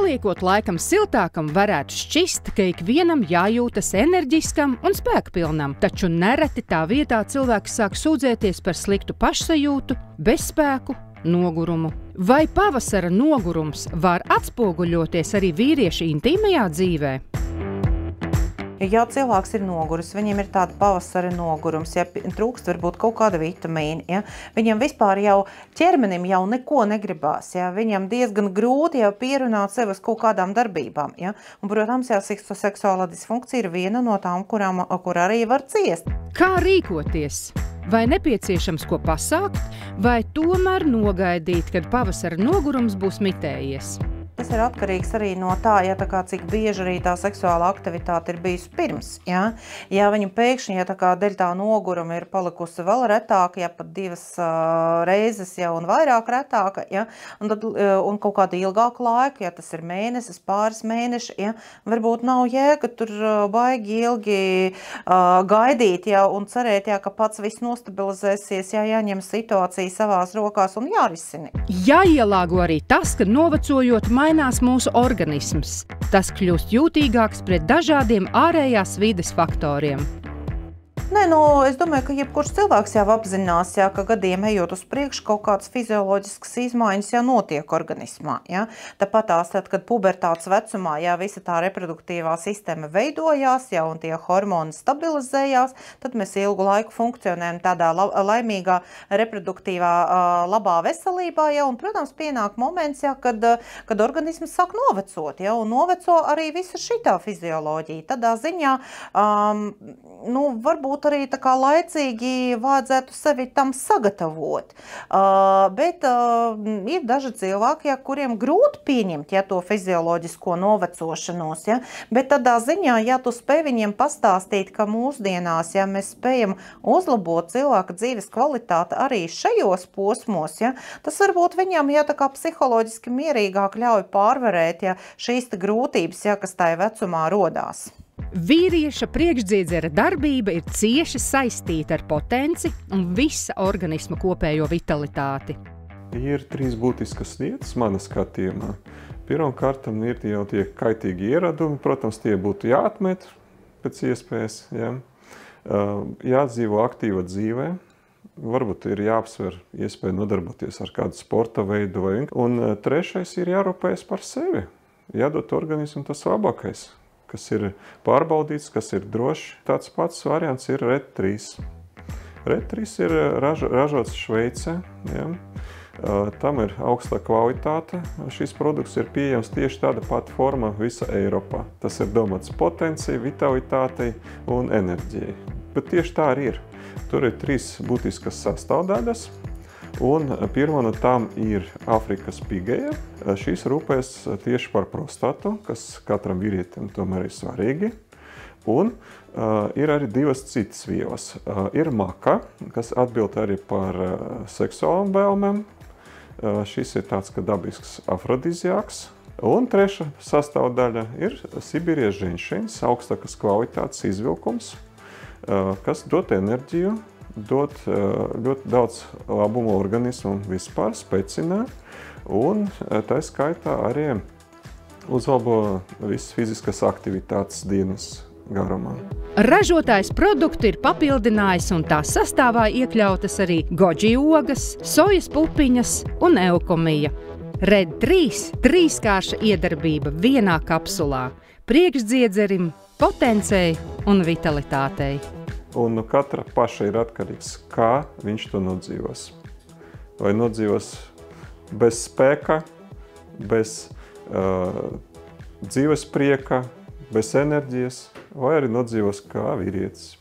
Paliekot laikam siltākam, varētu šķist, ka ikvienam jājūtas enerģiskam un spēkpilnam, taču nereti tā vietā cilvēki sāk sūdzēties par sliktu pašsajūtu, bezspēku, nogurumu. Vai pavasara nogurums var atspoguļoties arī vīrieša intīmajā dzīvē? Ja cilvēks ir noguris, viņam ir tāda pavasara nogurums, ja trūkst varbūt kaut kāda vitamīna, ja, viņam vispār jau ķermenim jau neko negribās, ja, viņam diezgan grūti jau pierunāt sevi uz kaut kādām darbībām, ja, un, protams, jā, seksuālā disfunkcija ir viena no tām, kur arī var ciest. Kā rīkoties? Vai nepieciešams ko pasākt, vai tomēr nogaidīt, kad pavasara nogurums būs mitējies? Tas ir atkarīgs arī no tā, ja tā kā cik bieži arī tā seksuāla aktivitāte ir bijusi pirms. Ja, ja viņu pēkšņi, ja tā kā dēļ tā noguruma ir palikusi vēl retāka, ja pat 2 reizes jau un vairāk retāka, ja, un kaut kādu ilgāku laiku, ja tas ir mēnesis, pāris mēneši, ja, varbūt nav jēga tur baigi ilgi gaidīt, ja, un cerēt, ja, ka pats viss nostabilizēsies, ja, jāņem situācija savās rokās un jārisina. Jāielāgo arī tas, ka novecojot mainās mūsu organisms. Tas kļūst jūtīgāks pret dažādiem ārējās vides faktoriem. Nē, es domāju, ka jebkurš cilvēks jau apzinās, ja, ka gadiem ejot uz priekšu, kaut kādas fizioloģiskas izmaiņas jau notiek organismā. Ja. Tāpat tās, kad pubertātes vecumā ja, visa tā reproduktīvā sistēma veidojās ja, un tie hormoni stabilizējās, tad mēs ilgu laiku funkcionējam tādā laimīgā reproduktīvā labā veselībā. Ja, un, protams, pienāk moments, ja, kad organisms sāk novecot, ja, un noveco arī visa šitā fizioloģija. Tādā ziņā varbūt arī tā kā laicīgi vajadzētu sevi tam sagatavot. Bet ir daži cilvēki, ja, kuriem grūti pieņemt ja, to fizioloģisko novecošanos. Ja, bet tādā ziņā, ja tu spēj viņiem pastāstīt, ka mūsdienās ja, mēs spējam uzlabot cilvēka dzīves kvalitāti arī šajos posmos, ja, tas varbūt viņam ja, tā kā psiholoģiski mierīgāk ļauj pārvarēt ja, šīs grūtības, ja, kas tajā vecumā rodās. Vīrieša priekšdziedzera darbība ir cieši saistīta ar potenci un visa organisma kopējo vitalitāti. Ir 3 būtiskas lietas mana skatījumā. Pirmkārtam ir jau tie kaitīgi ieradumi, protams, tie būtu jāatmet pēc iespējas. Ja. Jādzīvo aktīva dzīvē, varbūt ir jāapsver iespēja nodarboties ar kādu sporta veidu. Un 3. ir jārūpējas par sevi, jādod organismu tas labākais, kas ir pārbaudīts, kas ir drošs. Tāds pats variants ir RED 3. RED 3 ir ražots Šveicē. Ja. Tam ir augsta kvalitāte. Šis produkts ir pieejams tieši tāda pati forma visā Eiropā. Tas ir domāts potencijai, vitalitātei un enerģijai. Bet tieši tā arī ir. Tur ir 3 būtiskas sastāvdaļas. Un pirmā no tām ir Afrikas pigēja. Šīs rūpēs tieši par prostatu, kas katram vīrietim tomēr ir svarīgi. Un ir arī 2 citas vielas. Ir maka, kas atbild arī par seksuālām vēlmēm. Šis ir tāds kā dabisks afrodiziāks. Un 3. sastāvdaļa ir Sibīrijas ženšeņs, augstākas kvalitātes izvilkums, kas dod enerģiju, dot ļoti daudz labumu organismu vispār, specinē, un tā skaitā arī uzlabo visas fiziskas aktivitātes dienas garumā. Ražotājs produktu ir papildinājis un tā sastāvā iekļautas arī goji ogas, sojas pupiņas un eukomija. RED 3 - 3-kārša iedarbība vienā kapsulā – priekšdziedzerim, potencei un vitalitātei. Un no katra paša ir atkarīgs, kā viņš to nodzīvos. Vai nodzīvos bez spēka, bez dzīves prieka, bez enerģijas, vai arī nodzīvos kā vīrietis.